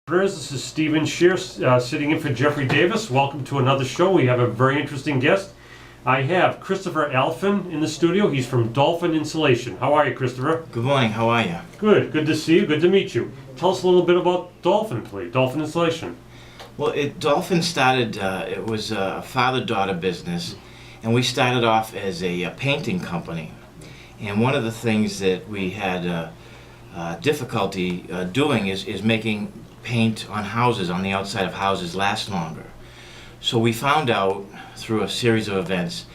This is Stephen Shear sitting in for Jeffrey Davis. Welcome to another show. We have a very interesting guest. I have Christopher Alphen in the studio. He's from Dolphin Insulation. How are you, Christopher? Good morning, how are you? Good. Good to see you. Good to meet you. Tell us a little bit about Dolphin, please. Dolphin Insulation. Well, Dolphin started, it was a father-daughter business, and we started off as a painting company. And one of the things that we had difficulty doing is making paint on houses, on the outside of houses, last longer. So we found out through a series of events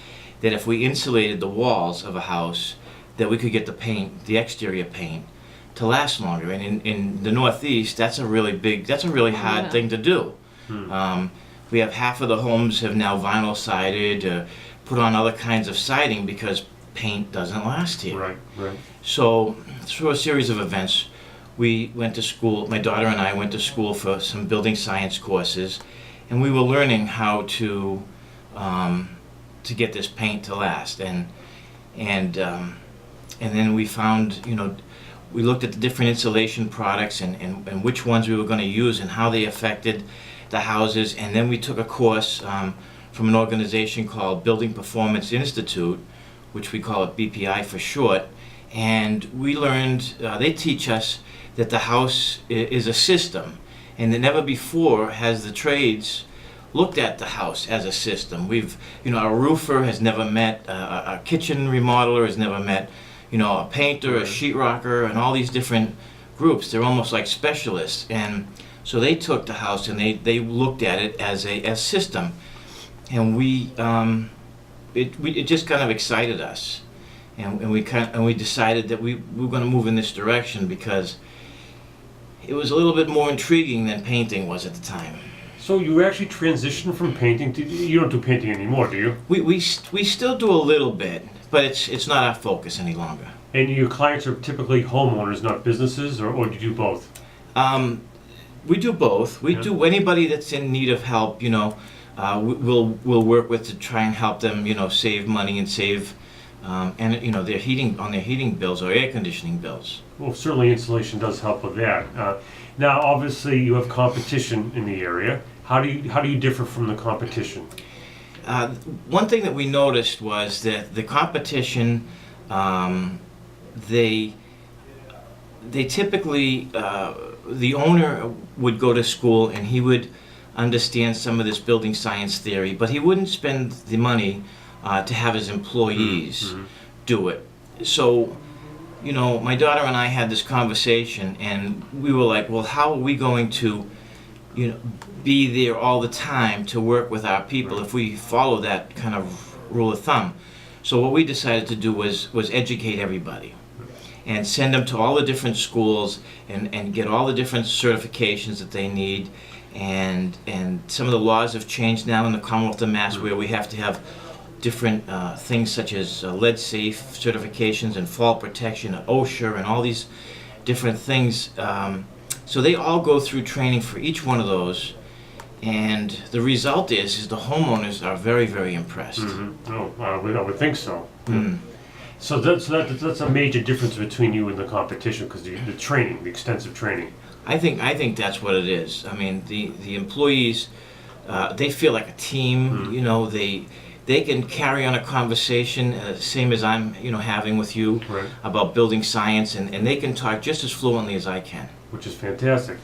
that if we insulated the walls of a house, that we could get the paint, the exterior paint, to last longer. And in the Northeast, that's a really hard thing to do. We have half of the homes have now vinyl sided, put on other kinds of siding because paint doesn't last here. Right. So through a series of events, we went to school, my daughter and I went to school for some building science courses, and we were learning how to get this paint to last. And then we found, we looked at the different insulation products and which ones we were going to use and how they affected the houses. And then we took a course from an organization called Building Performance Institute, which we call it BPI for short. And we learned, they teach us that the house is a system, and that never before has the trades looked at the house as a system. A roofer has never met, a kitchen remodeler has never met, a painter, a sheetrocker, and all these different groups. They're almost like specialists. And so they took the house and they looked at it as a system. And it just kind of excited us. And we decided that we were going to move in this direction because it was a little bit more intriguing than painting was at the time. So you actually transitioned from painting to, you don't do painting anymore, do you? We still do a little bit, but it's not our focus any longer. And your clients are typically homeowners, not businesses, or do you do both? We do both. We do anybody that's in need of help, we'll work with to try and help them, save money and save their heating bills or air conditioning bills. Well, certainly insulation does help with that. Now, obviously, you have competition in the area. How do you differ from the competition? One thing that we noticed was that the competition, they typically, the owner would go to school and he would understand some of this building science theory, but he wouldn't spend the money to have his employees do it. So, my daughter and I had this conversation, and we were like, well, how are we going to, be there all the time to work with our people if we follow that kind of rule of thumb? So what we decided to do was educate everybody and send them to all the different schools and get all the different certifications that they need. And some of the laws have changed now in the Commonwealth of Mass where we have to have different things such as lead safe certifications and fall protection and OSHA and all these different things. So they all go through training for each one of those, and the result is the homeowners are very, very impressed. Oh, I would think so. So that's a major difference between you and the competition, because the training, the extensive training. I think that's what it is. I mean, the employees, they feel like a team. They can carry on a conversation, same as I'm, having with you about building science, and they can talk just as fluently as I can. Which is fantastic.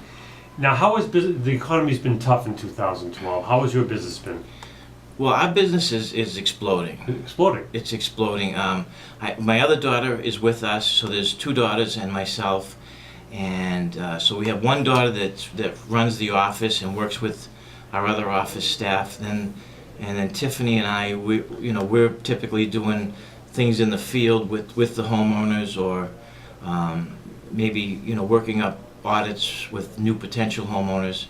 Now, how has the economy's been tough in 2012? How has your business been? Well, our business is exploding. Exploding? It's exploding. My other daughter is with us, so there's two daughters and myself, and so we have one daughter that runs the office and works with our other office staff. And then Tiffany and I, we're typically doing things in the field with the homeowners, or maybe working up audits with new potential homeowners.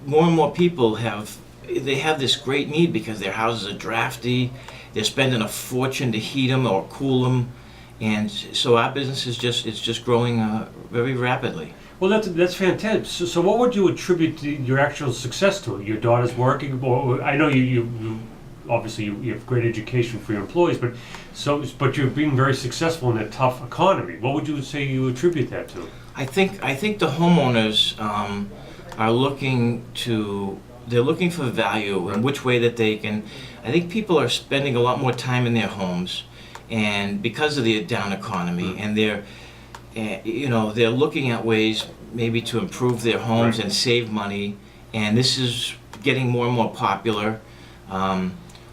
More and more people have this great need because their houses are drafty. They're spending a fortune to heat them or cool them, and so our business is just growing very rapidly. Well, that's fantastic. So what would you attribute your actual success to? Your daughter's working? Or I know you obviously you have great education for your employees, but you're being very successful in a tough economy. What would you say you attribute that to? I think the homeowners are they're looking for value and which way that they can. I think people are spending a lot more time in their homes, and because of the down economy, and they're looking at ways maybe to improve their homes and save money, and this is getting more and more popular.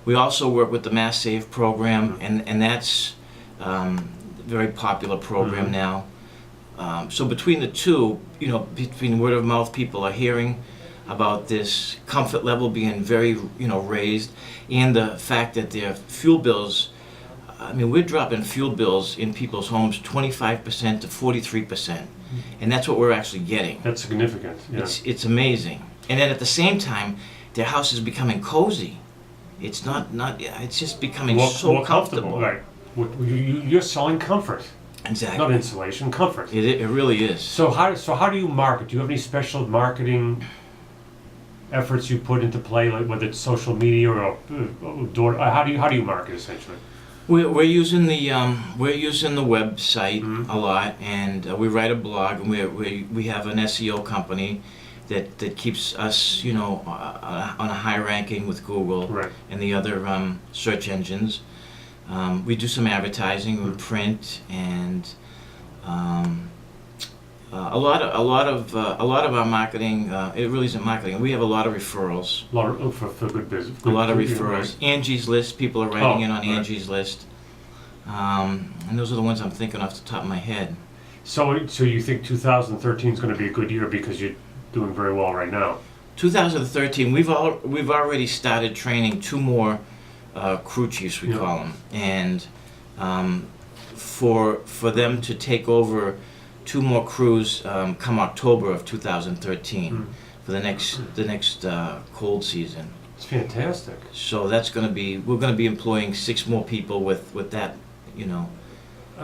We also work with the Mass Save program, and that's a very popular program now. So between the two, between word of mouth, people are hearing about this comfort level being very, raised, and the fact that their fuel bills, we're dropping fuel bills in people's homes 25% to 43%, and that's what we're actually getting. That's significant. Yeah. It's amazing. And then at the same time, their house is becoming cozy. It's it's just becoming more comfortable. Right. You're selling comfort. Exactly. Not insulation, comfort. It really is. So how do you market? Do you have any special marketing efforts you put into play, like whether it's social media or door? How do you market essentially? We're using the website a lot, and we write a blog, and we have an SEO company that keeps us on a high ranking with Google and the other search engines. We do some advertising, we print, and a lot of our marketing. It really isn't marketing. We have a lot of referrals. A lot of, for good business. A lot of referrals. Angie's List. People are writing in on Angie's List, and those are the ones I'm thinking off the top of my head. So you think 2013 is going to be a good year because you're doing very well right now? 2013, we've already started training 2 more crew chiefs, we call them, and for them to take over 2 more crews come October of 2013 for the next cold season. It's fantastic. So we're going to be employing 6 more people with that,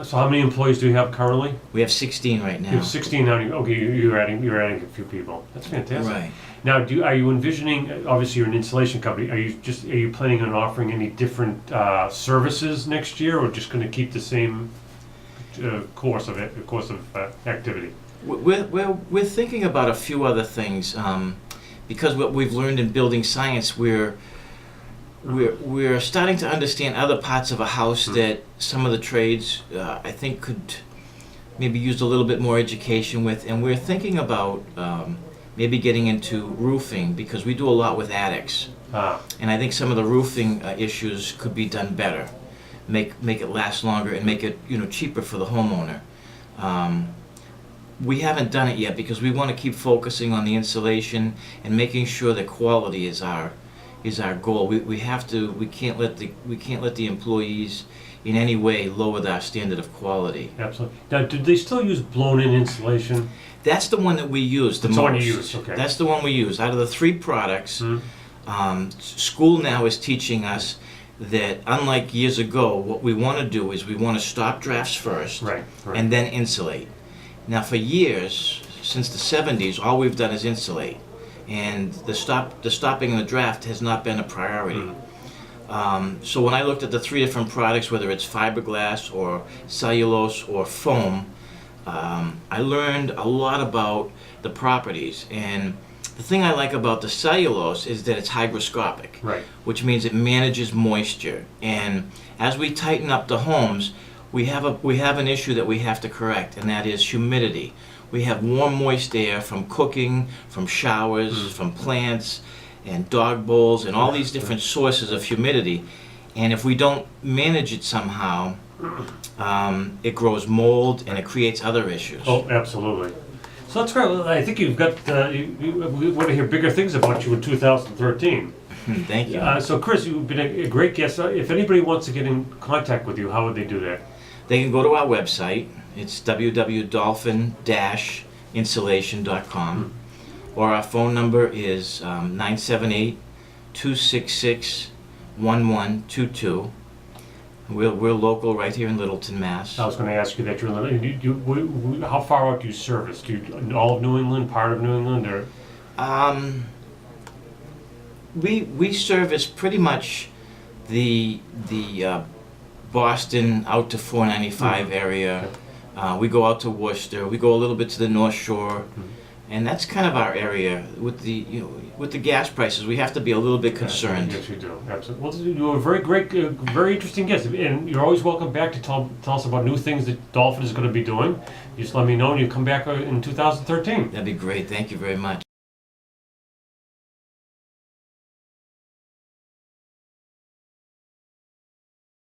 So how many employees do you have currently? We have 16 right now. You have 16 now. Okay, you're adding a few people. That's fantastic. Right. Now, are you envisioning? Obviously, you're an insulation company. Are you planning on offering any different services next year, or just going to keep the same course of activity? We're thinking about a few other things because what we've learned in building science, we're starting to understand other parts of a house that some of the trades I think could maybe use a little bit more education with, and we're thinking about maybe getting into roofing because we do a lot with attics, and I think some of the roofing issues could be done better, make it last longer and make it cheaper for the homeowner. We haven't done it yet because we want to keep focusing on the insulation and making sure that quality is our goal. We can't let the employees in any way lower our standard of quality. Absolutely. Now, do they still use blown-in insulation? That's the one that we use the most. That's the one you use, okay. That's the one we use. Out of the 3 products, school now is teaching us that unlike years ago, what we want to do is we want to stop drafts first and then insulate. Now for years, since the 70s, all we've done is insulate. And the stopping of the draft has not been a priority. So when I looked at the 3 different products, whether it's fiberglass or cellulose or foam, I learned a lot about the properties. And the thing I like about the cellulose is that it's hygroscopic, which means it manages moisture. And as we tighten up the homes, we have an issue that we have to correct, and that is humidity. We have warm, moist air from cooking, from showers, from plants, and dog bowls, and all these different sources of humidity. And if we don't manage it somehow, it grows mold and it creates other issues. Oh, absolutely. So that's great. Well, I think you've got, we want to hear bigger things about you in 2013. Thank you. So Chris, you've been a great guest. If anybody wants to get in contact with you, how would they do that? They can go to our website. It's www.dolphin-insulation.com, or our phone number is 978-266-1122. We're local right here in Littleton, Mass. I was going to ask you that. How far out do you service? Do you all of New England, part of New England, or? We service pretty much the Boston out to 495 area. We go out to Worcester. We go a little bit to the North Shore, and that's kind of our area. With the gas prices, we have to be a little bit concerned. Yes, you do. Absolutely. Well, you're a very great, very interesting guest, and you're always welcome back to tell us about new things that Dolphin is going to be doing. You just let me know, and you come back in 2013. That'd be great. Thank you very much.